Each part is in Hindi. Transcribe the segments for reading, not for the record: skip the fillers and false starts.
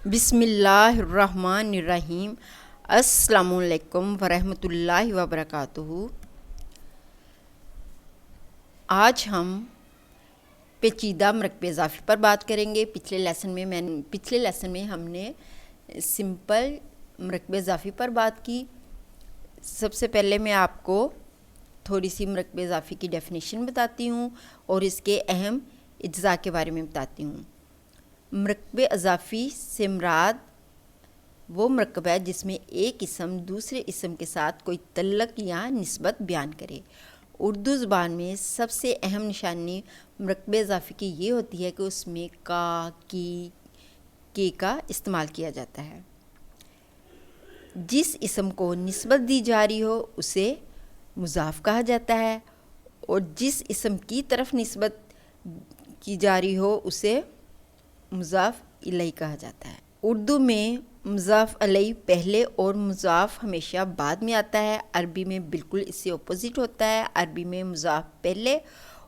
बिस्मिल्लाहिर्रहमानिर्रहीम। अस्सलामुअलैकुम वरहमतुल्लाहि वबरकातुहू। आज हम पेचीदा मरकब इज़ाफ़ी पर बात करेंगे। पिछले लेसन में हमने सिंपल मरकब इज़ाफ़ी पर बात की। सबसे पहले मैं आपको थोड़ी सी मरकब इज़ाफ़ी की डेफिनेशन बताती हूँ और इसके अहम अज्ज़ा के बारे में बताती हूँ। मरकब इज़ाफ़ी से मुराद वो मरकब है जिसमें एक इसम दूसरे इसम के साथ कोई तल्लक या निस्बत बयान करे। उर्दू ज़बान में सबसे अहम निशानी मरकब इज़ाफ़ी की ये होती है कि उसमें का, की, के का इस्तेमाल किया जाता है। जिस इसम को निस्बत दी जा रही हो उसे मुज़ाफ़ कहा जाता है और जिस इसम की तरफ निस्बत की जा रही हो उसे मुज़ाफ़ इलैहि कहा जाता है। उर्दू में मुज़ाफ़ इलैहि पहले और मुज़ाफ़ हमेशा बाद में आता है। अरबी में बिल्कुल इससे अपोज़िट होता है। अरबी में मुज़ाफ़ पहले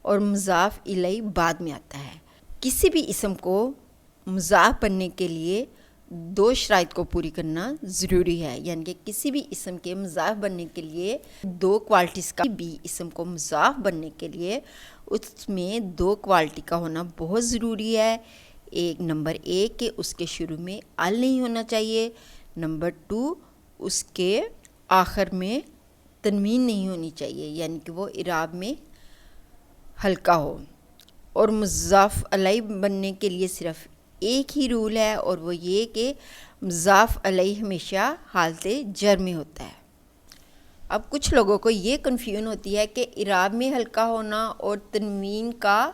और मुज़ाफ़ इलैहि बाद में आता है। किसी भी इसम को मुज़ाफ़ बनने के लिए दो शराइत को पूरी करना ज़रूरी है, यानी कि किसी भी इसम के मुज़ाफ़ बनने के लिए दो क्वालिटीज़ का भी इसम को मुज़ाफ़ बनने के लिए उसमें दो क्वालिटी का होना बहुत ज़रूरी है। नंबर एक के उसके शुरू में अल नहीं होना चाहिए। नंबर टू उसके आखिर में तनवीन नहीं होनी चाहिए, यानी कि वो इराब में हल्का हो। और मुज़ाफ़ इलैहि बनने के लिए सिर्फ़ एक ही रूल है और वो ये कि मुज़ाफ़ इलैहि हमेशा हालते जर में होता है। अब कुछ लोगों को ये कन्फ्यूजन होती है कि इराब में हल्का होना और तनवीन का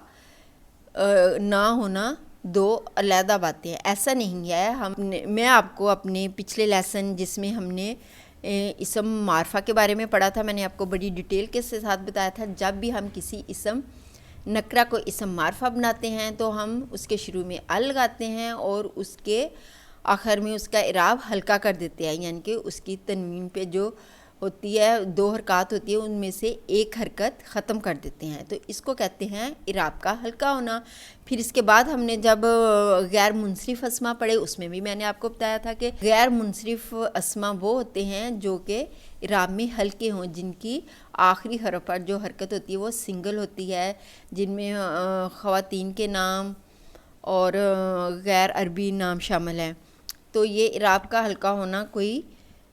ना होना दो अलग बातें हैं। ऐसा नहीं है। मैं आपको अपने पिछले लेसन जिसमें हमने इसम मारफा के बारे में पढ़ा था, मैंने आपको बड़ी डिटेल के साथ बताया था। जब भी हम किसी इसम नकरा को इसम मारफा बनाते हैं तो हम उसके शुरू में अल लगाते हैं और उसके आखिर में उसका इराब हल्का कर देते हैं, यानी कि उसकी तनवीन पे जो होती है दो हरकत होती है उनमें से एक हरकत ख़त्म कर देते हैं, तो इसको कहते हैं इराब का हल्का होना। फिर इसके बाद हमने जब गैर मुनसरिफ़ अस्मा पढ़े उसमें भी मैंने आपको बताया था कि गैर मुनसरिफ़ अस्मा वो होते हैं जो कि इराब में हल्के हों, जिनकी आखिरी हरफ पर जो हरकत होती है वो सिंगल होती है, जिनमें ख़वातीन के नाम और गैर अरबी नाम शामिल हैं। तो ये इराब का हल्का होना कोई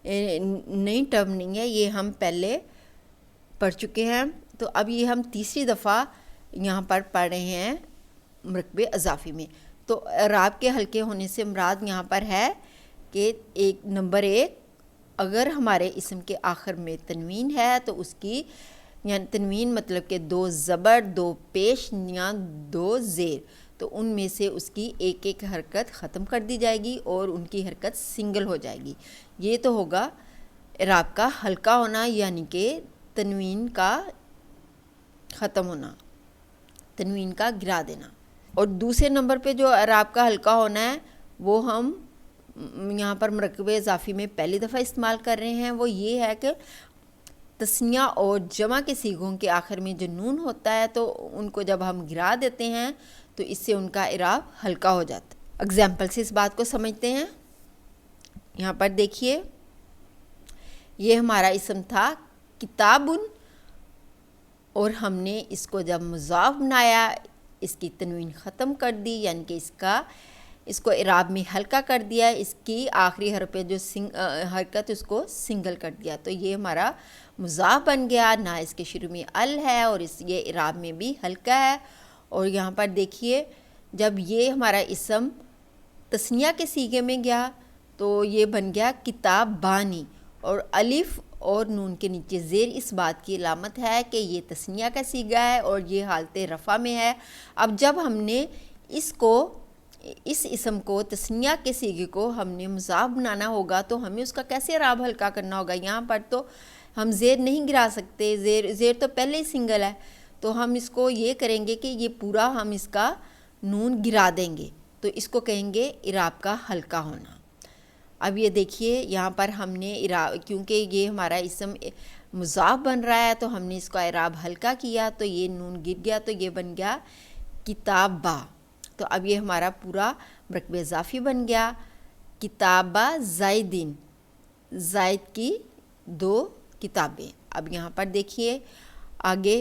नई टर्म नहीं है, ये हम पहले पढ़ चुके हैं। तो अब ये हम तीसरी दफ़ा यहाँ पर पढ़ रहे हैं मरकब इज़ाफ़ी में। तो इराब के हल्के होने से मुराद यहाँ पर है कि नंबर एक, अगर हमारे इसम के आखिर में तनवीन है तो उसकी यानी तनवीन मतलब कि दो ज़बर, दो पेश या दो ज़ेर, तो उनमें से उसकी एक एक हरकत ख़त्म कर दी जाएगी और उनकी हरकत सिंगल हो जाएगी। ये तो होगा इराब का हल्का होना, यानी कि तनवीन का ख़त्म होना, तनवीन का गिरा देना। और दूसरे नंबर पे जो इराब का हल्का होना है वो हम यहाँ पर मरकब इज़ाफ़ी में पहली दफ़ा इस्तेमाल कर रहे हैं। वो ये है कि तस्निया और जमा के सीगों के आखिर में जो नून होता है तो उनको जब हम गिरा देते हैं तो इससे उनका इराब हल्का हो जाता है। एग्जाम्पल से इस बात को समझते हैं। यहाँ पर देखिए, ये हमारा इसम था किताबुन और हमने इसको जब मुज़ाफ़ बनाया इसकी तनवीन ख़त्म कर दी, यानी कि इसको इराब में हल्का कर दिया, इसकी आखिरी हरफ पे जो हरकत उसको सिंगल कर दिया, तो ये हमारा मुज़ाफ़ बन गया। ना इसके शुरू में अल है और ये इराब में भी हल्का है। और यहाँ पर देखिए, जब ये हमारा इसम तस्निया के सीगे में गया तो ये बन गया किताब बानी, और अलिफ और नून के नीचे ज़ेर इस बात की अलामत है कि ये तस्निया का सीगा है और ये हालते रफ़ा में है। अब जब हमने इस इसम को तस्निया के सीगे को हमने मुज़ाफ़ बनाना होगा तो हमें उसका कैसे इराब हल्का करना होगा। यहाँ पर तो हम ज़ेर नहीं गिरा सकते, ज़ेर तो पहले ही सिंगल है, तो हम इसको ये करेंगे कि ये पूरा हम इसका नून गिरा देंगे, तो इसको कहेंगे इराब का हल्का होना। अब ये देखिए, यहाँ पर हमने क्योंकि ये हमारा इसम मुज़ाफ़ बन रहा है तो हमने इसका इराब हल्का किया तो ये नून गिर गया, तो ये बन गया किताबा। तो अब ये हमारा पूरा मरकब इज़ाफ़ी बन गया। किताबा ज़ाइदिन, ज़ाइद की 2 किताबें। अब यहाँ पर देखिए आगे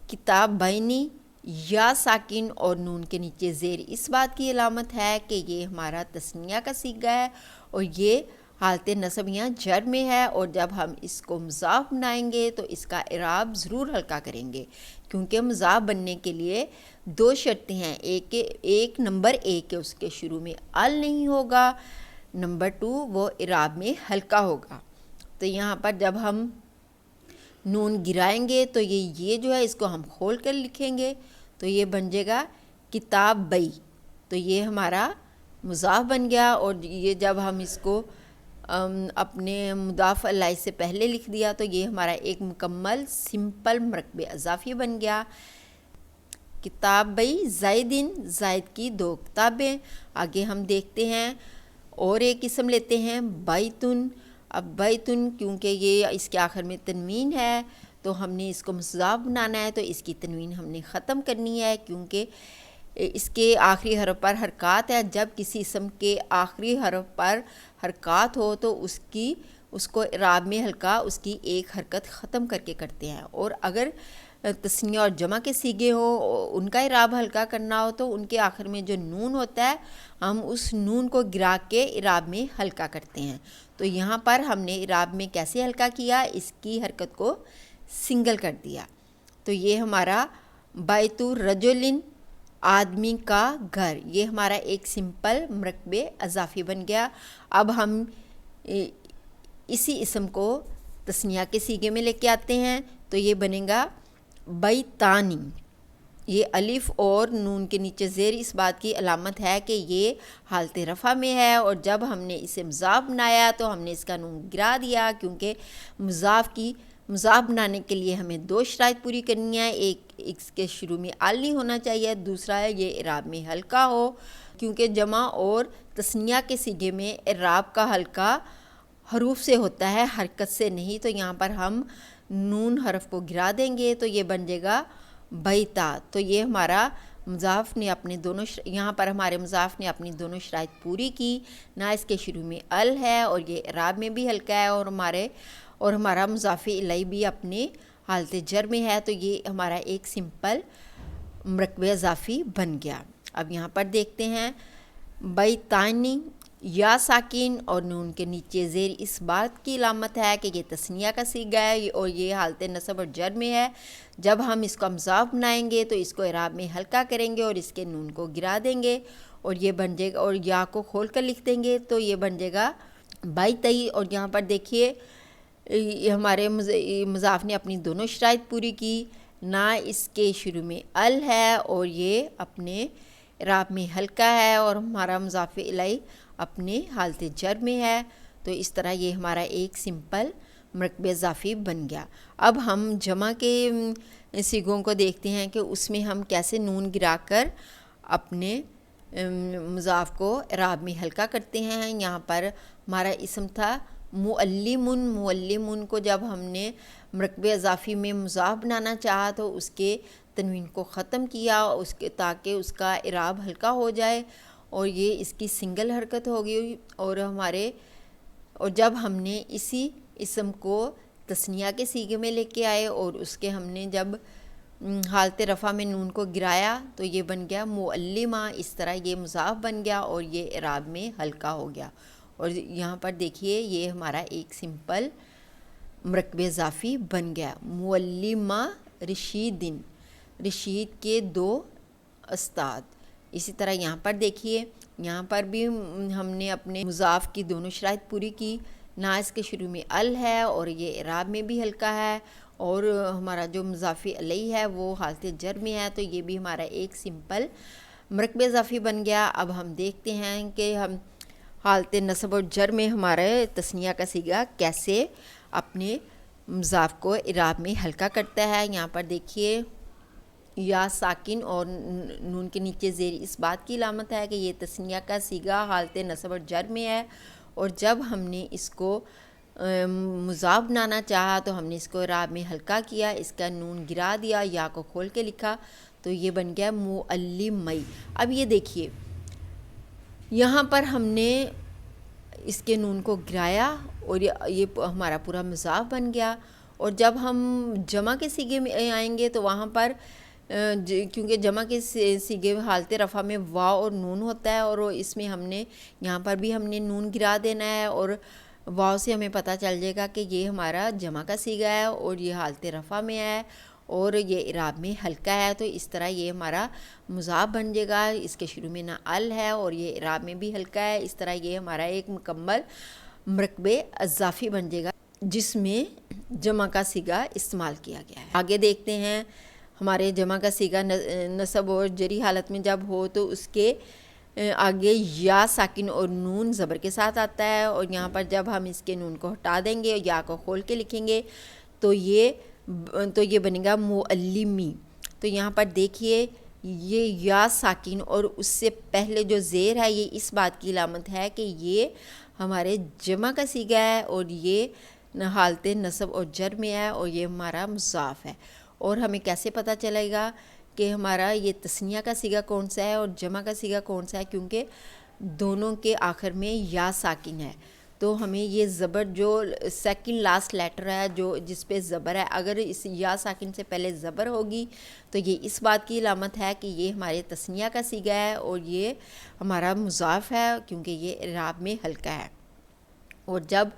किताब बैनी, या साकिन और नून के नीचे ज़ेर इस बात की अलामत है कि ये हमारा तस्निया का सीगा है और ये हालत नसब यहाँ जर में है, और जब हम इसको मुज़ाफ़ बनाएंगे तो इसका इराब ज़रूर हल्का करेंगे, क्योंकि मुज़ाफ़ बनने के लिए 2 शर्तें हैं। एक नंबर 1 के उसके शुरू में अल नहीं होगा, नंबर 2 वो इराब में हल्का होगा। तो यहाँ पर जब हम नून गिराएंगे तो ये जो है इसको हम खोल कर लिखेंगे तो ये बन जाएगा किताब बई। तो ये हमारा मुज़ाफ़ बन गया, और ये जब हम इसको अपने मुदाफ़ अलैहि से पहले लिख दिया तो ये हमारा एक मुकम्मल सिंपल मरकबे अज़ाफ़ी बन गया। किताब बई ज़ाइदिन, ज़ाइद की 2 किताबें। आगे हम देखते हैं और एक किस्म लेते हैं बैतुन। अब बैतुन क्योंकि ये इसके आखिर में तनवीन है तो हमने इसको मुज़ाफ़ बनाना है, तो इसकी तनवीन हमने ख़त्म करनी है, क्योंकि इसके आखिरी हरफ पर हरकत है। जब किसी इसम के आखिरी हरफ पर हरकत हो तो उसको इराब में हल्का उसकी एक हरकत ख़त्म करके करते हैं, और अगर तस्निया और जमा के सीगे हो उनका इराब हल्का करना हो तो उनके आखिर में जो नून होता है हम उस नून को गिरा के इराब में हल्का करते हैं। तो यहाँ पर हमने इराब में कैसे हल्का किया, इसकी हरकत को सिंगल कर दिया। तो ये हमारा बैतु रजुलिन, आदमी का घर, ये हमारा एक सिंपल मरकबे अज़ाफ़ी बन गया। अब हम इसी इसम को तस्निया के सीगे में लेके आते हैं तो ये बनेगा बैतानी। ये अलिफ और नून के नीचे ज़ेर इस बात की अलामत है कि ये हालत रफ़ा में है, और जब हमने इसे मुज़ाफ़ बनाया तो हमने इसका नून गिरा दिया, क्योंकि मुज़ाफ़ बनाने के लिए हमें 2 शराइत पूरी करनी है। एक, इसके शुरू में अल नहीं होना चाहिए, दूसरा है ये इराब में हल्का हो, क्योंकि जमा और तस्निया के सीगे में इराब का हल्का हरूफ से होता है, हरकत से नहीं। तो यहाँ पर हम नून हरफ को गिरा देंगे तो ये बन जाएगा बैता। तो ये हमारा मुज़ाफ़ ने अपने दोनों यहाँ पर हमारे मुज़ाफ़ ने अपनी दोनों शराइत पूरी की, ना इसके शुरू में अल है और ये इराब में भी हल्का है, और हमारा मुज़ाफ़ इलैहि भी अपने हालत जर में है। तो ये हमारा एक सिंपल मरकबे अज़ाफ़ी बन गया। अब यहाँ पर देखते हैं बैतानी, या साकिन और नून के नीचे ज़ेर इस बात की अलामत है कि ये तस्निया का सीगा है और ये हालत नसब और जर में है। जब हम इसको मुज़ाफ़ बनाएंगे तो इसको इराब में हल्का करेंगे और इसके नून को गिरा देंगे और ये बन जाएगा, और या को खोल कर लिख देंगे तो ये बन जाएगा बैतई। और यहाँ पर देखिए हमारे मुज़ाफ़ ने अपनी दोनों शराइत पूरी की, ना इसके शुरू में अल है और ये अपने इराब में हल्का है, और हमारा मुज़ाफ़ इलैहि अपने हालत जर में है। तो इस तरह ये हमारा एक सिंपल मरकबे अज़ाफ़ी बन गया। अब हम जमा के सीगों को देखते हैं कि उसमें हम कैसे नून गिराकर अपने मुज़ाफ़ को इराब में हल्का करते हैं। यहाँ पर हमारा इसम था मुअल्लिमुन। मुअल्लिमुन को जब हमने मरकबे अज़ाफ़ी में मुज़ाफ़ बनाना चाहा तो उसके तनवीन को ख़त्म किया उसके ताकि उसका इराब हल्का हो जाए, और ये इसकी सिंगल हरकत होगी। और जब हमने इसी इसम को तस्निया के सीगे में लेके आए और उसके हमने जब हालत रफ़ा में नून को गिराया तो ये बन गया मुअल्लिमा। इस तरह ये मुज़ाफ़ बन गया और ये इराब में हल्का हो गया। और यहाँ पर देखिए ये हमारा एक सिंपल मरकबे अज़ाफ़ी बन गया। मुअल्लिमा रशीदिन, रशीद के 2 उस्ताद। इसी तरह यहाँ पर देखिए, यहाँ पर भी हमने अपने मुज़ाफ़ की दोनों शराइत पूरी की, ना इसके शुरू में अल है और ये इराब में भी हल्का है, और हमारा जो मुज़ाफ़ इलैहि है वो हालत जर में है। तो ये भी हमारा एक सिंपल मरकबे अज़ाफ़ी बन गया। अब हम देखते हैं कि हम हालत नसब और जर में हमारे तस्निया का सीगा कैसे अपने मुज़ाफ़ को इराब में हल्का करता है। यहाँ पर देखिए या साकिन और नून के नीचे ज़ेर इस बात की अलामत है कि ये तस्निया का सीगा हालत नसब और जर में है, और जब हमने इसको मुज़ाफ़ बनाना चाहा तो हमने इसको इराब में हल्का किया, इसका नून गिरा दिया, या को खोल के लिखा तो ये बन गया मुअल्लिमई। अब ये देखिए यहाँ पर हमने इसके नून को गिराया और ये हमारा पूरा मुज़ाफ बन गया। और जब हम जमा के सीगे में आएंगे तो वहाँ पर क्योंकि जमा के सीगे हालत रफ़ा में वाव और नून होता है, और इसमें हमने यहाँ पर भी हमने नून गिरा देना है, और वाव से हमें पता चल जाएगा कि ये हमारा जमा का सीगा है और ये हालत रफ़ा में है और ये इराब में हल्का है। तो इस तरह ये हमारा मुज़ाफ बन जाएगा। इसके शुरू में ना अल है और ये इराब में भी हल्का है। इस तरह ये हमारा एक मुकम्मल मरकबे अज़ाफ़ी बन जाएगा जिसमें जमा का सीगा इस्तेमाल किया गया है। आगे देखते हैं हमारे जमा का सीगा नसब और जरी हालत में जब हो तो उसके आगे या साकिन और नून ज़बर के साथ आता है, और यहाँ पर जब हम इसके नून को हटा देंगे और या को खोल के लिखेंगे तो ये बनेगा मुअल्लिमी। तो यहाँ पर देखिए ये या साकिन और उससे पहले जो ज़ेर है ये इस बात की अलामत है कि ये हमारे जमा का सीगा है और ये हालत नसब और जर में है और ये हमारा मुज़ाफ है। और हमें कैसे पता चलेगा कि हमारा ये तस्निया का सीगा कौन सा है और जमा का सीगा कौन सा है, क्योंकि दोनों के आखिर में या साकिन है। तो हमें ये ज़बर जो सेकंड लास्ट लेटर है जो जिस पे ज़बर है, अगर इस या साकिन से पहले ज़बर होगी तो ये इस बात की अलामत है कि ये हमारे तस्निया का सीगा है और ये हमारा मुज़ाफ है क्योंकि ये इराब में हल्का है। और जब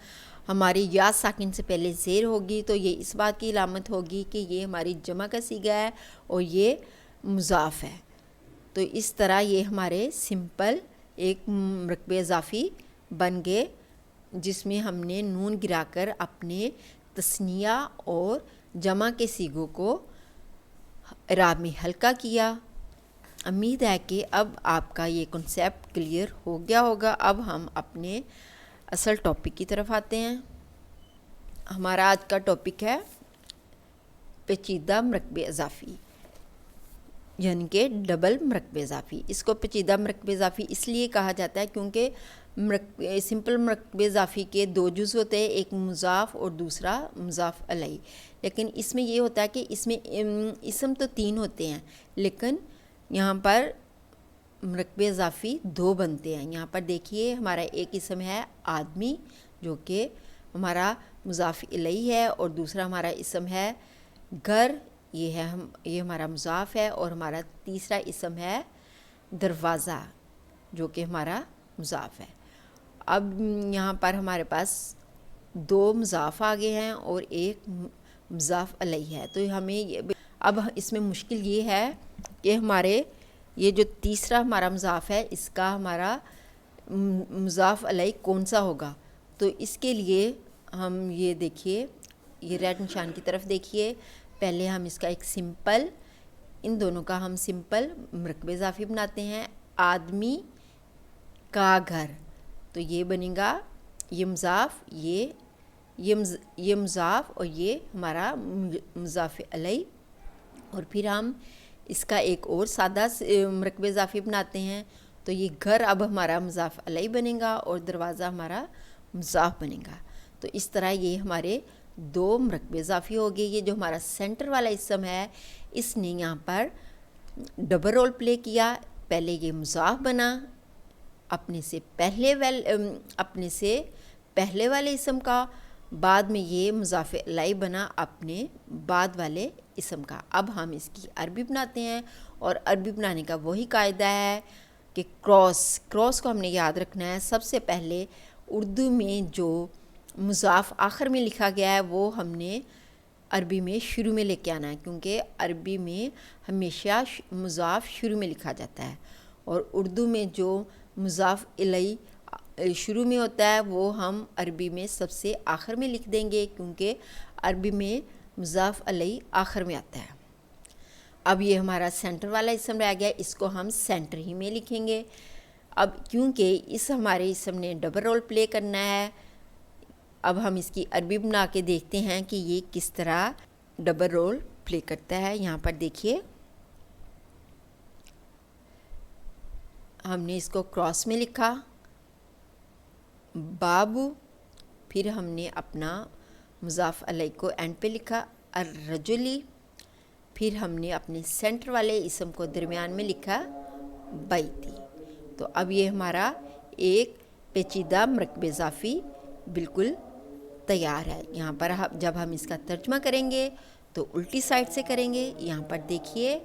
हमारी या साकिन से पहले ज़ेर होगी तो ये इस बात की अलामत होगी कि ये हमारी जमा का सीगा है और ये मुज़ाफ है। तो इस तरह ये हमारे सिंपल एक मरकबे इज़ाफ़ी बन गए जिसमें हमने नून गिराकर अपने तस्निया और जमा के सीगों को इराब में हल्का किया। उम्मीद है कि अब आपका ये कॉन्सेप्ट क्लियर हो गया होगा। अब हम अपने असल टॉपिक की तरफ आते हैं। हमारा आज का टॉपिक है पेचीदा मरकबे इज़ाफ़ी, यानी कि डबल मरकबे इज़ाफ़ी। इसको पेचीदा मरकबे इज़ाफ़ी इसलिए कहा जाता है क्योंकि सिंपल मरकबे इज़ाफ़ी के दो जुज़ होते हैं, एक मुज़ाफ़ और दूसरा मुज़ाफ़ अलैहि। लेकिन इसमें ये होता है कि इसमें इसम तो तीन होते हैं लेकिन यहाँ पर मरकबे इज़ाफ़ी दो बनते हैं। यहाँ पर देखिए हमारा एक इसम है आदमी जो कि हमारा मुज़ाफ़ अलैहि है, और दूसरा हमारा इसम है घर, ये हमारा मुज़ाफ़ है, और हमारा तीसरा इसम है दरवाज़ा जो कि हमारा मुज़ाफ़ है। अब यहाँ पर हमारे पास दो मुज़ाफ़ आ गए हैं और एक मुज़ाफ़ अलैहि है। तो हमें अब इसमें मुश्किल ये है कि हमारे ये जो तीसरा हमारा मुज़ाफ़ है इसका हमारा मुज़ाफ़ अलैहि कौन सा होगा। तो इसके लिए हम ये देखिए, ये रेड निशान की तरफ देखिए, पहले हम इसका एक सिंपल, इन दोनों का हम सिंपल मरकबे इज़ाफ़ी बनाते हैं। आदमी का घर, तो ये बनेगा ये मुज़ाफ़, ये मुज़ाफ़ और ये हमारा मुज़ाफ़ अलैहि। और फिर हम इसका एक और सादा मरकबे इज़ाफ़ी बनाते हैं। तो ये घर अब हमारा मुज़ाफ़ अलैहि बनेगा और दरवाज़ा हमारा मुज़ाफ़ बनेगा। तो इस तरह ये हमारे दो मरकबे इज़ाफ़ी हो गए। ये जो हमारा सेंटर वाला इसम है इसने यहाँ पर डबल रोल प्ले किया। पहले ये मुज़ाफ़ बना अपने से पहले वाले इसम का, बाद में ये मुज़ाफ़ अलैहि बना अपने बाद वाले इसम का। अब हम इसकी अरबी बनाते हैं और अरबी बनाने का वही कायदा है कि क्रॉस को हमने याद रखना है। सबसे पहले उर्दू में जो मुज़ाफ़ आखिर में लिखा गया है वो हमने अरबी में शुरू में लेके आना है, क्योंकि अरबी में हमेशा मुज़ाफ़ शुरू में लिखा जाता है और उर्दू में जो मुज़ाफ़ अलैहि शुरू में होता है वो हम अरबी में सबसे आखिर में लिख देंगे, क्योंकि अरबी में मुज़ाफ़ अलैहि आखिर में आता है। अब ये हमारा सेंटर वाला इसम रह गया, इसको हम सेंटर ही में लिखेंगे। अब क्योंकि इस हमारे इसम ने डबल रोल प्ले करना है, अब हम इसकी अरबी बना के देखते हैं कि ये किस तरह डबल रोल प्ले करता है। यहाँ पर देखिए हमने इसको क्रॉस में लिखा बाबू, फिर हमने अपना मुज़ाफ़ अलैहि को एंड पे लिखा अर्रजुली, फिर हमने अपने सेंटर वाले इसम को दरमियान में लिखा बैती। तो अब ये हमारा एक पेचीदा मरकब इज़ाफ़ी बिल्कुल तैयार है। यहाँ पर जब हम इसका तर्जुमा करेंगे तो उल्टी साइड से करेंगे। यहाँ पर देखिए,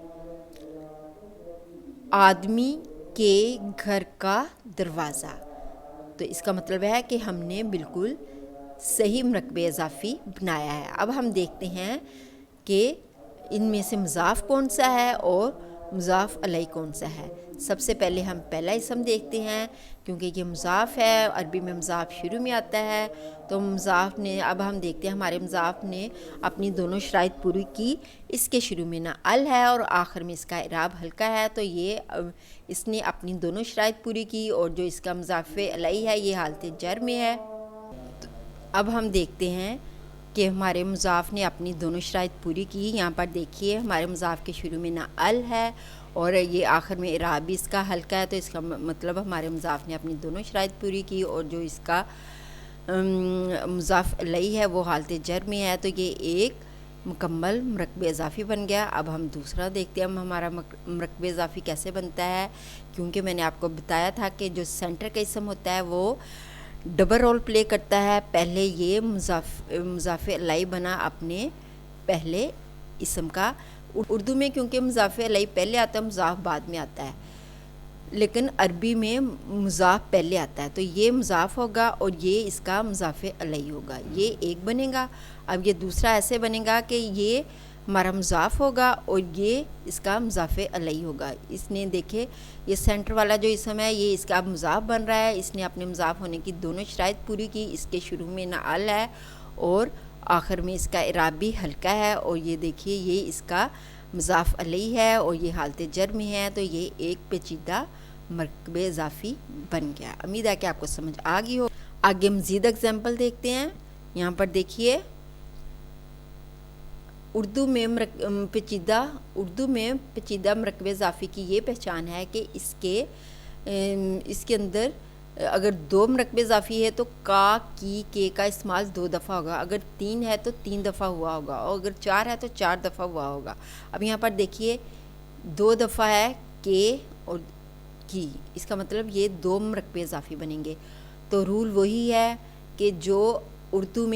आदमी के घर का दरवाज़ा, तो इसका मतलब है कि हमने बिल्कुल सही मरकब इज़ाफ़ी बनाया है। अब हम देखते हैं कि इनमें से मुज़ाफ़ कौन सा है और मुज़ाफ़ अलैह कौन सा है। सबसे पहले हम पहला इसम देखते हैं, क्योंकि ये मुज़ाफ़ है, अरबी में मुज़ाफ़ शुरू में आता है। तो मुज़ाफ़ ने, अब हम देखते हैं हमारे मुज़ाफ़ ने अपनी दोनों शराइत पूरी की। इसके शुरू में ना अल है और आखिर में इसका इराब हल्का है, तो ये इसने अपनी दोनों शराइत पूरी की। और जो इसका मुज़ाफ़ अलैह है ये हालत जर में है। तो अब हम देखते हैं कि हमारे मुज़ाफ़ ने अपनी दोनों शराइत पूरी की। यहाँ पर देखिए, हमारे मुज़ाफ़ के शुरू में ना अल है और ये आखिर में इराब भी इसका हल्का है, तो इसका मतलब हमारे मुज़ाफ़ ने अपनी दोनों शराइत पूरी की। और जो इसका मुज़ाफ़ अलैह है वो हालत जर में है, तो ये एक मुकम्मल मरकब इज़ाफ़ी बन गया। अब हम दूसरा देखते हैं हमारा मरकब इज़ाफ़ी कैसे बनता है, क्योंकि मैंने आपको बताया था कि जो सेंटर का इसम होता है वो डबल रोल प्ले करता है। पहले ये मुज़ाफ़ अलैह बना अपने पहले इसम का। उर्दू में क्योंकि मुज़ाफ़ अलैह पहले आता है, मुज़ाफ़ बाद में आता है, लेकिन अरबी में मुज़ाफ़ पहले आता है, तो ये मुज़ाफ़ होगा और ये इसका मुज़ाफ़ अलैह होगा। ये एक बनेगा। अब ये दूसरा ऐसे बनेगा कि ये हमारा मुज़ाफ़ होगा और ये इसका मुज़ाफ़ अलैह होगा। इसने देखे, ये सेंटर वाला जो इसम है ये इसका अब मुज़ाफ़ बन रहा है। इसने अपने मुज़ाफ़ होने की दोनों शराइत पूरी की। इसके शुरू में ना अल है और आखिर में इसका इराब भी हल्का है। और ये देखिए, ये इसका मुज़ाफ़ अलैह है और ये हालत जर में है, तो ये एक पेचीदा मरकब इज़ाफ़ी बन गया। उम्मीद है कि आपको समझ आ गई हो। आगे मज़ीद एग्जाम्पल देखते हैं। यहाँ पर देखिए, उर्दू में पेचीदा मरकब इज़ाफ़ी की ये पहचान है कि इसके अंदर अगर दो मरकब इज़ाफ़ी है तो का, की, के का इस्तेमाल 2 दफ़ा होगा। अगर 3 है तो 3 दफ़ा हुआ होगा और अगर 4 है तो 4 दफ़ा हुआ होगा। अब यहाँ पर देखिए, 2 दफ़ा है के और की, इसका मतलब ये 2 मरकब इज़ाफ़ी बनेंगे। तो रूल वही है कि जो उर्दू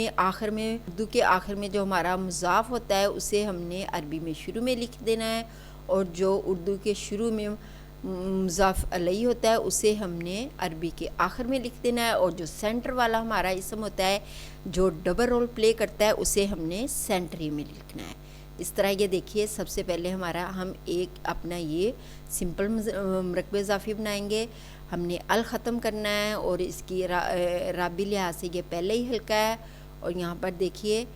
के आखिर में जो हमारा मुज़ाफ़ होता है उसे हमने अरबी में शुरू में लिख देना है, और जो उर्दू के शुरू में मुज़ाफ़ अलैह होता है उसे हमने अरबी के आखिर में लिख देना है। और जो सेंटर वाला हमारा इसम होता है जो डबल रोल प्ले करता है उसे हमने सेंटरी में लिखना है। इस तरह ये देखिए, सबसे पहले हम एक अपना ये सिंपल मरकब इज़ाफ़ी बनाएंगे। हमने अल ख़त्म करना है और इसकी राबी लिहाज से ये पहले ही हल्का है। और यहाँ पर देखिए,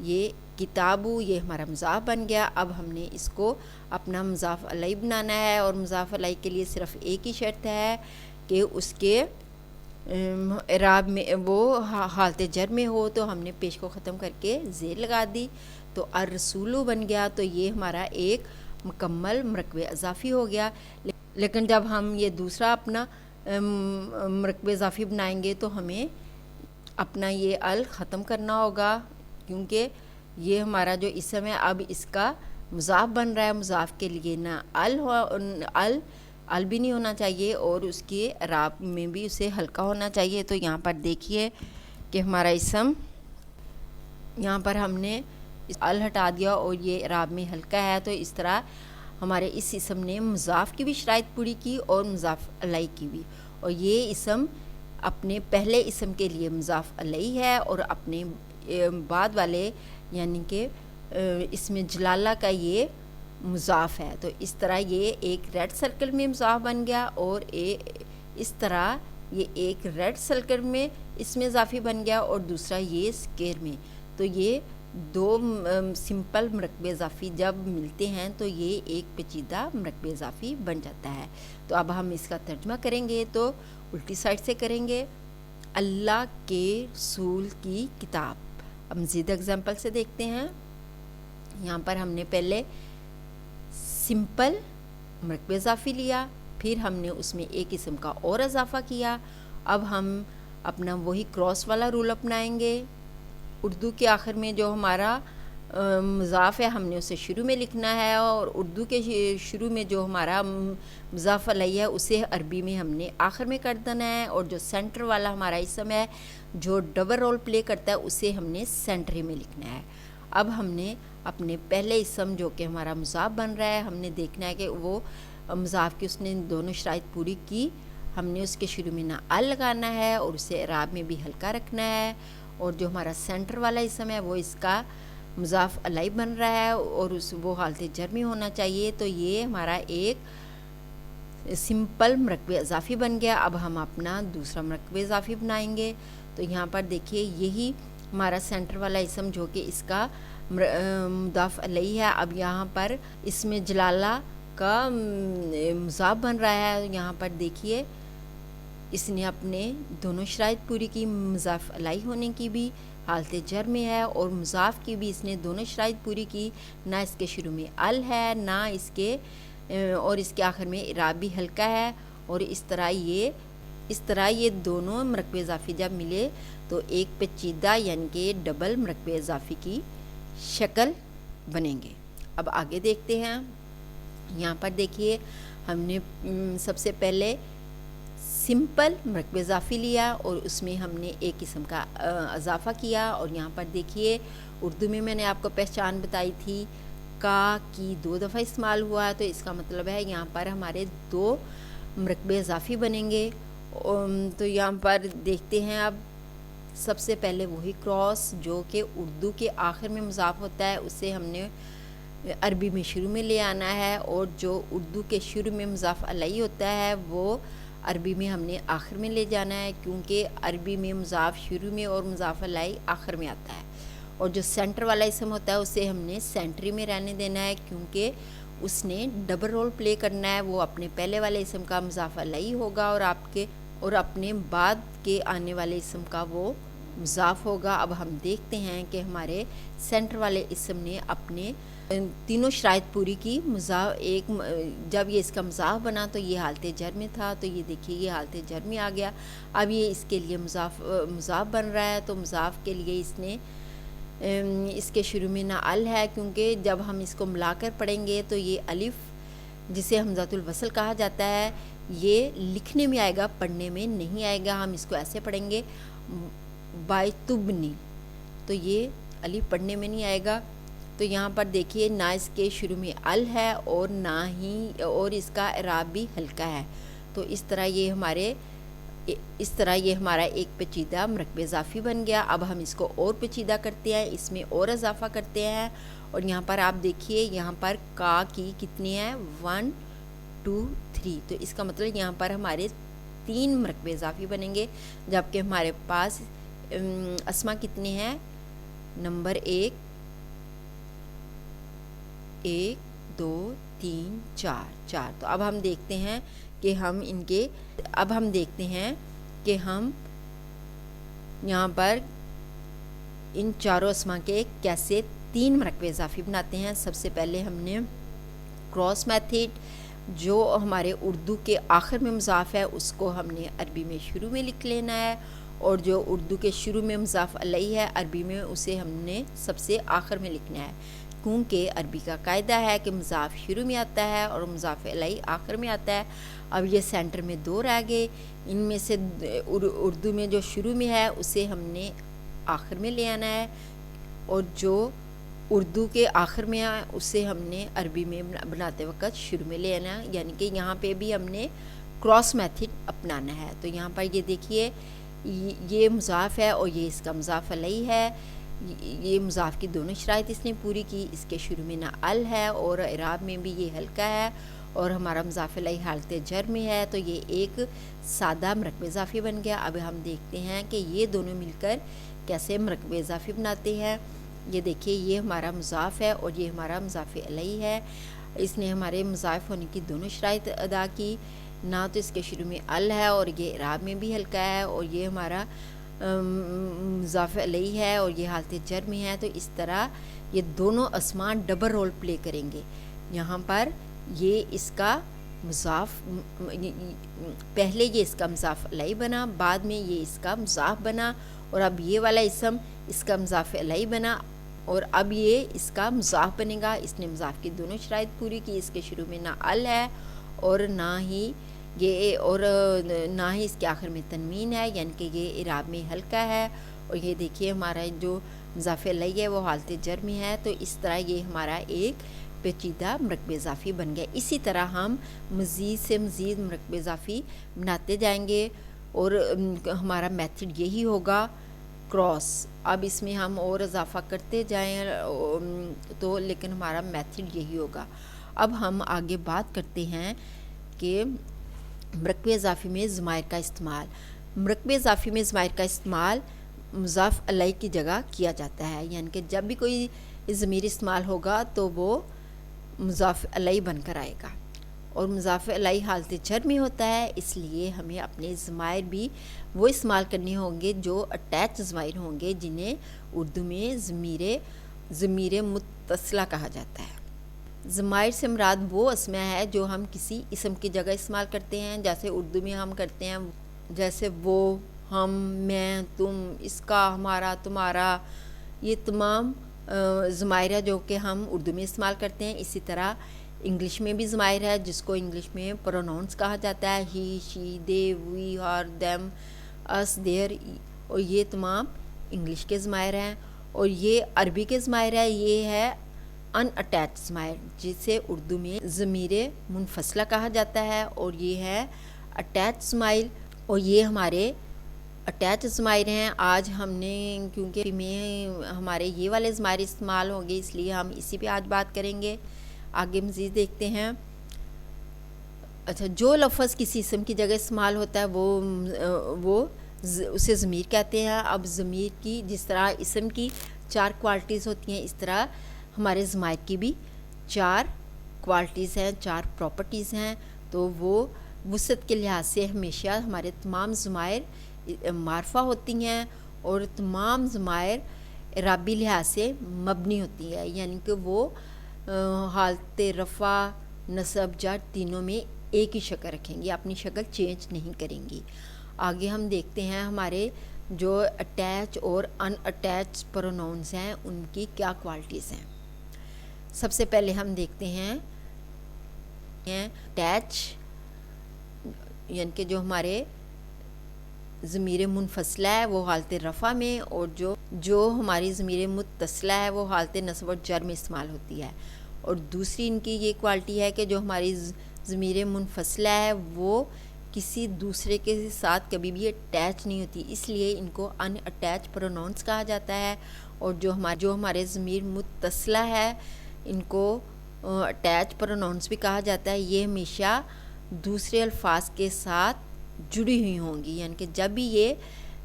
ये किताबु, ये हमारा मुज़ाफ़ बन गया। अब हमने इसको अपना मुज़ाफ़ अलैह बनाना है और मुज़ाफ़ अलैह के लिए सिर्फ़ एक ही शर्त है कि उसके इराब में वो हालत जर में हो, तो हमने पेश को ख़त्म करके ज़ेर लगा दी, तो अर्रसूलु बन गया। तो ये हमारा एक मुकम्मल मरकब इज़ाफ़ी हो गया। लेकिन जब हम ये दूसरा अपना मरकब इज़ाफ़ी बनाएंगे तो हमें अपना ये अल ख़त्म करना होगा, क्योंकि ये हमारा जो इसम है अब इसका मुज़ाफ़ बन रहा है। मुज़ाफ़ के लिए ना अल भी नहीं होना चाहिए और उसके राब में भी उसे हल्का होना चाहिए। तो यहाँ पर देखिए कि हमारा इसम, यहाँ पर हमने अल हटा दिया और ये राब में हल्का है। तो इस तरह हमारे इस इसम ने मुज़ाफ़ की भी शराइत पूरी की और मुज़ाफ़ अलैह की भी। और ये इसम अपने पहले इसम के लिए मुज़ाफ़ अलैह है और अपने बाद वाले यानी कि इसमें जलाला का ये मुज़ाफ़ है। तो इस तरह ये एक रेड सर्कल में मुज़ाफ़ बन गया और इस तरह ये एक रेड सर्कल में इसमें इज़ाफ़ी बन गया और दूसरा ये स्क्वायर में। तो ये दो सिंपल मरकब इज़ाफ़ी जब मिलते हैं तो ये एक पेचीदा मरकब इज़ाफ़ी बन जाता है। तो अब हम इसका तर्जुमा करेंगे तो उल्टी साइड से करेंगे। अल्लाह के रसूल की किताब। अब मज़ीद एग्जाम्पल से देखते हैं। यहाँ पर हमने पहले सिंपल मरकब इज़ाफ़ी लिया, फिर हमने उसमें एक इसम का और इजाफ़ा किया। अब हम अपना वही क्रॉस वाला रूल अपनाएंगे। उर्दू के आखिर में जो हमारा मुज़ाफ़ है हमने उसे शुरू में लिखना है, और उर्दू के शुरू में जो हमारा मुज़ाफ़ अलैहि है उसे अरबी में हमने आखिर में कर देना है, और जो सेंटर वाला हमारा इसम है जो डबल रोल प्ले करता है उसे हमने सेंटर में लिखना है। अब हमने अपने पहले इसम जो कि हमारा मुज़ाफ़ बन रहा है, हमने देखना है कि वो मुज़ाफ़ की उसने दोनों शराइत पूरी की। हमने उसके शुरू में ना अल लगाना है और उसे इराब में भी हल्का रखना है, और जो हमारा सेंटर वाला इसम है वो इसका मुज़ाफ़ अलैहि बन रहा है और उस वो हालत जर में होना चाहिए। तो ये हमारा एक सिंपल मरकब इज़ाफ़ी बन गया। अब हम अपना दूसरा मरकब इज़ाफ़ी बनाएंगे। तो यहाँ पर देखिए यही हमारा सेंटर वाला इसम जो कि इसका मुज़ाफ़ अलैहि है। अब यहाँ पर इसमें जलाला का मुज़ाफ़ बन रहा है। यहाँ पर देखिए इसने अपने दोनों शराइत पूरी की, मुज़ाफ़ अलैहि होने की भी हालत जर में है और मुज़ाफ़ की भी इसने दोनों शराइत पूरी की। ना इसके शुरू में अल है ना इसके और इसके आखिर में इराब भी हल्का है। और इस तरह ये दोनों मरकब इज़ाफ़ी जब मिले तो एक पेचीदा यानी कि डबल मरकब इज़ाफ़ी की शक्ल बनेंगे। अब आगे देखते हैं। यहाँ पर देखिए हमने सबसे पहले सिंपल मरकब इज़ाफ़ी लिया और उसमें हमने एक किस्म का इज़ाफ़ा किया। और यहाँ पर देखिए उर्दू में मैंने आपको पहचान बताई थी, का की 2 दफ़ा इस्तेमाल हुआ है, तो इसका मतलब है यहाँ पर हमारे 2 मरकब इज़ाफ़ी बनेंगे। तो यहाँ पर देखते हैं। अब सबसे पहले वही क्रॉस जो कि उर्दू के आखिर में मुज़ाफ़ होता है उसे हमने अरबी में शुरू में ले आना है, और जो उर्दू के शुरू में मुज़ाफ़ अलैहि होता है वो अरबी में हमने आखिर में ले जाना है, क्योंकि अरबी में मुज़ाफ़ शुरू में और मुज़ाफ़ अलैहि आखिर में आता है। और जो सेंटर वाला इसम होता है उसे हमने सेंटरी में रहने देना है, क्योंकि उसने डबल रोल प्ले करना है। वो अपने पहले वाले इसम का मुज़ाफ़ अलैहि होगा और अपने बाद के आने वाले इसम का वो मुज़ाफ़ होगा। अब हम देखते हैं कि हमारे सेंटर वाले इसम ने अपने तीनों शराइत पूरी की। जब ये इसका मुज़ाफ़ बना तो ये हालत जर में था, तो ये देखिए ये हालत जर में आ गया। अब ये इसके लिए मुज़ाफ़ बन रहा है, तो मुज़ाफ़ के लिए इसने इसके शुरू में ना अल है, क्योंकि जब हम इसको मिलाकर पढ़ेंगे तो ये अलिफ़ जिसे हमज़ातुल वसल कहा जाता है ये लिखने में आएगा, पढ़ने में नहीं आएगा। हम इसको ऐसे पढ़ेंगे बायतुबनी, तो ये अलिफ़ पढ़ने में नहीं आएगा। तो यहाँ पर देखिए ना इसके शुरू में अल है और ना ही और इसका इराब भी हल्का है। तो इस तरह ये हमारा एक पेचीदा मरकब इज़ाफ़ी बन गया। अब हम इसको और पेचीदा करते हैं, इसमें और इज़ाफ़ा करते हैं। और यहाँ पर आप देखिए यहाँ पर का की कितनी है 1 2 3, तो इसका मतलब यहाँ पर हमारे 3 मरकब इज़ाफ़ी बनेंगे, जबकि हमारे पास अस्मा कितने हैं, नंबर 1 2 3 4। तो अब हम देखते हैं कि हम यहाँ पर इन चारों अस्मा के कैसे 3 मरकब इज़ाफ़ी बनाते हैं। सबसे पहले हमने क्रॉस मेथड जो हमारे उर्दू के आखिर में मुज़ाफ़ है उसको हमने अरबी में शुरू में लिख लेना है, और जो उर्दू के शुरू में मुज़ाफ़ अलैहि है अरबी में उसे हमने सबसे आखिर में लिखना है, क्योंकि अरबी का कायदा है कि मुज़ाफ़ शुरू में आता है और मुज़ाफ़ अलैहि आखिर में आता है। अब ये सेंटर में 2 रह गए, इनमें से उर्दू में जो शुरू में है उसे हमने आखिर में ले आना है, और जो उर्दू के आखिर में है उसे हमने अरबी में बनाते वक्त शुरू में ले आना है, यानी कि यहाँ पे भी हमने क्रॉस मेथड अपनाना है। तो यहाँ पर ये देखिए ये मुज़ाफ़ है और ये इसका मुज़ाफ़ अलैहि है। ये मुज़ाफ़ की दोनों शराइत इसने पूरी की, इसके शुरू में ना अल है और इराब में भी ये हल्का है, और हमारा मुज़ाफ़ अलैहि हालत जर में है, तो ये एक सादा मरकब इज़ाफ़ी बन गया। अब हम देखते हैं कि ये दोनों मिलकर कैसे मरकब इज़ाफ़ी बनाते हैं। ये देखिए ये हमारा मुज़ाफ़ है और ये हमारा मुज़ाफ़ अलैहि है। इसने हमारे मुज़ाफ़ होने की दोनों शराइत अदा की, ना तो इसके शुरू में अल है और ये इराब में भी हल्का है, और ये हमारा मुज़ाफ़ अलैहि है और ये हालत जर में है। तो इस तरह ये दोनों अस्मा डबल रोल प्ले करेंगे। यहाँ पर ये इसका पहले ये इसका मुज़ाफ़ अलैहि बना, बाद में ये इसका मुज़ाफ़ बना, और अब ये वाला इसम इसका मुज़ाफ़ अलैहि बना। और अब ये इसका मुज़ाफ बनेगा। इसने मुज़ाफ की दोनों शराइत पूरी की, इसके शुरू में ना अल है और ना ही ये और ना ही इसके आखिर में तनवीन है, यानी कि ये इराब में हल्का है। और ये देखिए हमारा जो मुज़ाफ़ इलैहि है वो हालत जर में है। तो इस तरह ये हमारा एक पेचीदा मरकब इज़ाफ़ी बन गया। इसी तरह हम मज़ीद से मज़ीद मरकब इज़ाफ़ी बनाते जाएंगे और हमारा मेथड यही होगा क्रॉस। अब इसमें हम और इजाफ़ा करते जाएं तो लेकिन हमारा मेथड यही होगा। अब हम आगे बात करते हैं कि मरकब इज़ाफ़ी में ज़माइर का इस्तेमाल। मरकब इज़ाफ़ी में ज़माइर का इस्तेमाल मुज़ाफ़ इलैहि की जगह किया जाता है, यानी कि जब भी कोई ज़मीर इस्तेमाल होगा तो वो मुज़ाफ़ इलैहि बनकर आएगा। और मुज़ाफ़ इलैहि हालत जर में होता है, इसलिए हमें अपने ज़माइर भी वो इस्तेमाल करने होंगे जो अटैच ज़माइर होंगे, जिन्हें उर्दू में ज़मीर मुत्तसिला कहा जाता है। ज़माइर से मुराद वो अस्मा है जो हम किसी इसम की जगह इस्तेमाल करते हैं, जैसे उर्दू में हम करते हैं, जैसे वो, हम, मैं, तुम, इसका, हमारा, तुम्हारा, ये तमाम ज़माइर है जो कि हम उर्दू में इस्तेमाल करते हैं। इसी तरह इंग्लिश में भी ज़माइर है जिसको इंग्लिश में प्रोनाउंस कहा जाता है, he, she, they, we, her, them, us, their, और ये तमाम इंग्लिश के ज़माइर हैं। और ये अरबी के ज़माइर है, ये है अनअटैच ज़माइर, जिसे उर्दू में ज़मीर मुनफसला कहा जाता है। और ये है अटैच ज़माइर, और ये हमारे अटैच ज़माइर हैं। आज हमने क्योंकि में हमारे ये वाले ज़माइर इस्तेमाल होंगे, इसलिए हम इसी पे आज बात करेंगे। आगे मज़ीद देखते हैं। अच्छा, जो लफ्ज़ किसी इसम की जगह इस्तेमाल होता है वो उसे ज़मीर कहते हैं। अब ज़मीर की जिस तरह इसम की 4 क्वालिटीज़ होती हैं, इस तरह हमारे ज़माइर की भी 4 क्वालिटीज़ हैं, 4 प्रॉपर्टीज़ हैं। तो वो वुसअत के लिहाज से हमेशा हमारे तमाम ज़माइर मारफा होती हैं और तमाम ज़माइर इराबी लिहाज से मबनी होती है, यानी कि वो हालत रफ़ा, नसब, जर तीनों में एक ही शक्ल रखेंगी, अपनी शक्ल चेंज नहीं करेंगी। आगे हम देखते हैं हमारे जो अटैच और अनअटैच प्रोनाउंस हैं उनकी क्या क्वालिटीज़ हैं। सबसे पहले हम देखते हैं अटैच, यानी कि जो हमारे ज़मीर मुनफसला है वो हालत रफ़ा में, और जो हमारी ज़मीर मुत्तसिला है वो हालत नस्ब और जर में इस्तेमाल होती है। और दूसरी इनकी ये क्वालिटी है कि जो हमारी ज़मीर मुनफसला है वो किसी दूसरे के साथ कभी भी अटैच नहीं होती, इसलिए इनको अनअटैच प्रोनाउंस कहा जाता है। और जो हमारे ज़मीर मुत्तसिला है इनको अटैच प्रोनाउंस भी कहा जाता है। ये हमेशा दूसरे अल्फाज के साथ जुड़ी हुई होंगी, यानी कि जब भी ये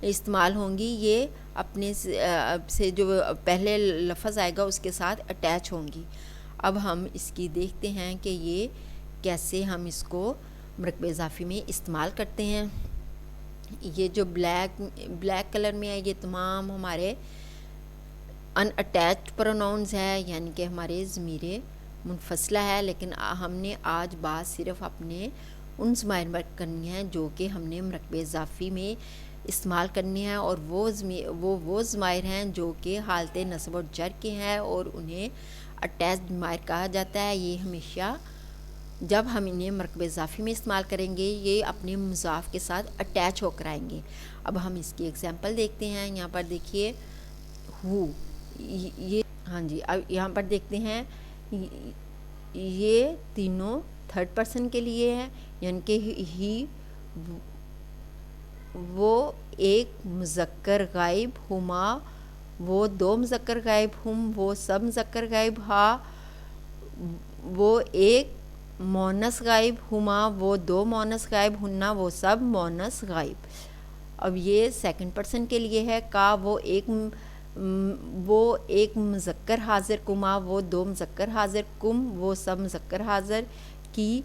इस्तेमाल होंगी ये अपने से जो पहले लफ्ज़ आएगा उसके साथ अटैच होंगी। अब हम इसकी देखते हैं कि ये कैसे हम इसको मरकब इज़ाफ़ी में इस्तेमाल करते हैं। ये जो ब्लैक कलर में है ये तमाम हमारे अनअटैच्ड प्रोनाउंस है, यानी कि हमारे ज़मीर मुनफसला है। लेकिन हमने आज बात सिर्फ अपने उन ज़माइर पर करनी है जो कि हमने मरकब इज़ाफ़ी में इस्तेमाल करनी है, और वो ज़माइर हैं जो कि हालत नस्ब और जर के हैं और उन्हें अटैच्ड ज़माइर कहा जाता है। ये हमेशा जब हम इन्हें मरकब इज़ाफ़ी में इस्तेमाल करेंगे ये अपने मुज़ाफ़ के साथ अटैच होकर आएंगे। अब हम इसकी एग्जांपल देखते हैं। यहाँ पर देखिए हु, ये हाँ जी, अब यहाँ पर देखते हैं ये तीनों थर्ड पर्सन के लिए है, यानी कि ही, वो एक मुज़क्कर गायब, हुमा वो दो मुज़क्कर गायब, हुम वो सब मुज़क्कर गायब, हा वो एक मोनस गायब, हुमा वो दो मोनस गायब, हुन्ना वो सब मोनस गायब। अब ये सेकंड पर्सन के लिए है। का वो एक मुज़क्कर हाजिर, कुमा वो दो मुज़क्कर हाजिर, कुम वो सब मुज़क्कर हाजिर, की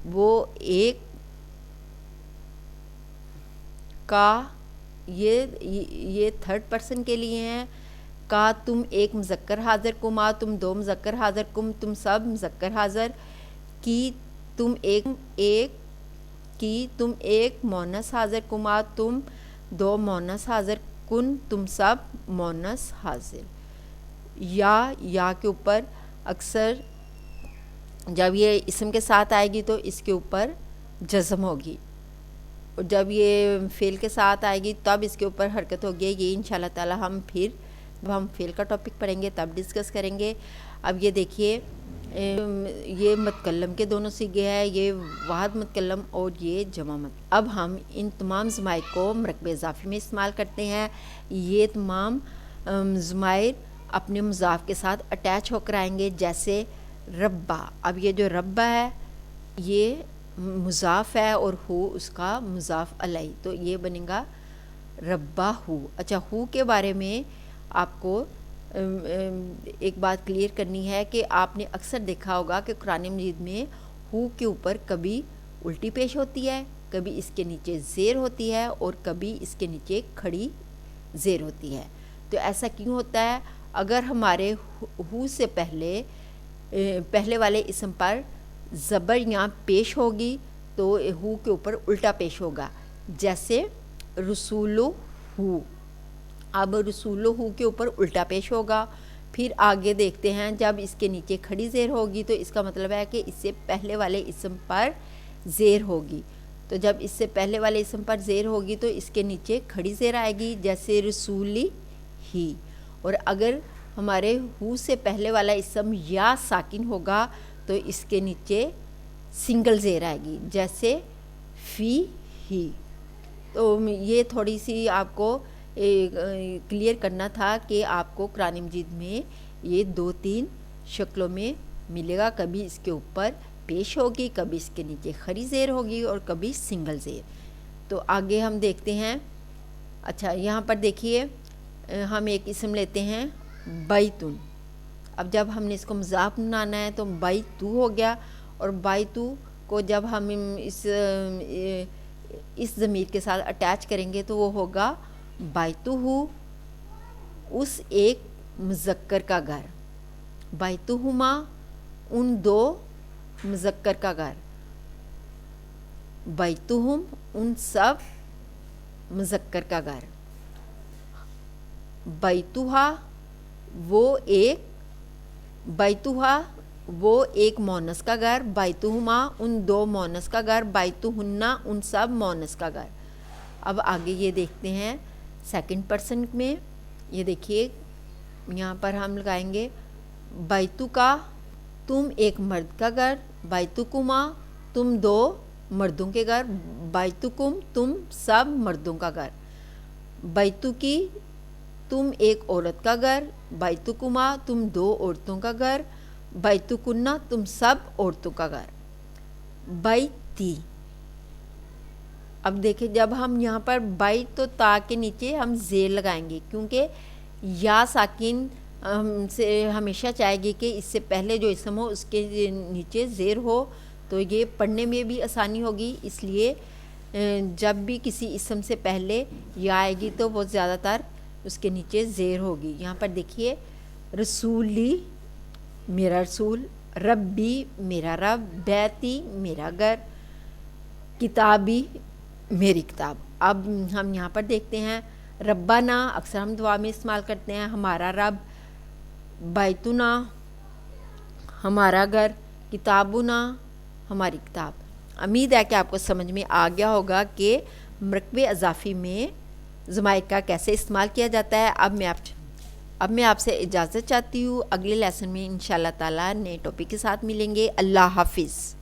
वो एक, का ये थर्ड पर्सन के लिए हैं। का तुम एक मुज़क्कर हाजिर, कुमा तुम दो मुज़क्कर हाजिर, कुम तुम सब मुज़क्कर हाजिर, की तुम एक मोनस हाजिर, कुमा तुम दो मोनस हाजिर, कुन तुम सब मोनस हाजिर। या के ऊपर अक्सर जब ये इसम के साथ आएगी तो इसके ऊपर जज़म होगी, और जब ये फ़ेल के साथ आएगी तब इसके ऊपर हरकत होगी। ये इंशाल्लाह ताला हम फिर जब हम फ़ेल का टॉपिक पढ़ेंगे तब डिस्कस करेंगे। अब ये देखिए, ये मुतकल्लम के दोनों सीगे हैं, ये वाहिद मुतकल्लम और ये जमा मत। अब हम इन तमाम ज़माइर को मरकब इज़ाफ़ी में इस्तेमाल करते हैं। ये तमाम ज़माइर अपने मुज़ाफ़ के साथ अटैच होकर आएंगे, जैसे रब्बा। अब ये जो रब्बा है ये मुज़ाफ़ है और हु उसका मुज़ाफ़ अलैह, तो ये बनेगा रब्बा हु। अच्छा, हु के बारे में आपको एक बात क्लियर करनी है कि आपने अक्सर देखा होगा कि कुरान मजीद में हु के ऊपर कभी उल्टी पेश होती है, कभी इसके नीचे ज़ेर होती है और कभी इसके नीचे खड़ी ज़ेर होती है। तो ऐसा क्यों होता है? अगर हमारे हु से पहले वाले इसम पर ज़बर यहाँ पेश होगी तो हु के ऊपर उल्टा पेश होगा, जैसे रसूलु हु। अब रसूलु हु के ऊपर उल्टा पेश होगा। फिर आगे देखते हैं, जब इसके नीचे खड़ी ज़ेर होगी तो इसका मतलब है कि इससे पहले वाले इसम पर ज़ेर होगी। तो जब इससे पहले वाले इसम पर ज़ेर होगी तो इसके नीचे खड़ी ज़ेर आएगी, जैसे रसूली ही। और अगर हमारे हु से पहले वाला इसम या साकिन होगा तो इसके नीचे सिंगल ज़ेर आएगी, जैसे फ़ी ही। तो ये थोड़ी सी आपको क्लियर करना था कि आपको कुरान मजीद में ये 2-3 शक्लों में मिलेगा। कभी इसके ऊपर पेश होगी, कभी इसके नीचे खड़ी ज़ेर होगी और कभी सिंगल ज़ेर। तो आगे हम देखते हैं। अच्छा, यहाँ पर देखिए, हम एक इसम लेते हैं बैतुन। अब जब हमने इसको मज़ाफ़ बनाना है तो बैतु हो गया, और बैतु को जब हम इस ज़मीर के साथ अटैच करेंगे तो वो होगा बैतुहु, उस एक मुज़क्कर का घर। बैतुहुमा, उन 2 मुज़क्कर का घर। बैतुहुम, उन सब मुज़क्कर का घर। बैतुहा, वो एक मोनस का घर। बैतुहुमा, उन 2 मोनस का घर। बैतुहुन्ना, उन सब मोनस का घर। अब आगे ये देखते हैं सेकंड पर्सन में। ये देखिए, यहाँ पर हम लगाएंगे बैतु का, तुम एक मर्द का घर। बैतुकुमा, तुम 2 मर्दों के घर। बैतुकुम, तुम सब मर्दों का घर। बैतुकी, तुम एक औरत का घर। बैतुकुमा, तुम 2 औरतों का घर। बैतुकुन्ना, तुम सब औरतों का घर। बैती। अब देखिए, जब हम यहाँ पर बैत तो ता के नीचे हम ज़ेर लगाएंगे, क्योंकि या साकिन हमसे हमेशा चाहेगी कि इससे पहले जो इसम हो उसके नीचे ज़ेर हो, तो ये पढ़ने में भी आसानी होगी। इसलिए जब भी किसी इसम से पहले या आएगी तो वो ज़्यादातर उसके नीचे ज़ेर होगी। यहाँ पर देखिए, रसूली, मेरा रसूल। रब्बी, मेरा रब। बैती, मेरा घर। किताबी, मेरी किताब। अब हम यहाँ पर देखते हैं रब्बाना, अक्सर हम दुआ में इस्तेमाल करते हैं, हमारा रब। बैतुना, हमारा घर। किताबुना, हमारी किताब। उम्मीद है कि आपको समझ में आ गया होगा कि मरकब इज़ाफ़ी में ज़माइर का कैसे इस्तेमाल किया जाता है। अब मैं आपसे इजाज़त चाहती हूँ। अगले लेसन में इंशाल्लाह ताला नए टॉपिक के साथ मिलेंगे। अल्लाह हाफ़िज़।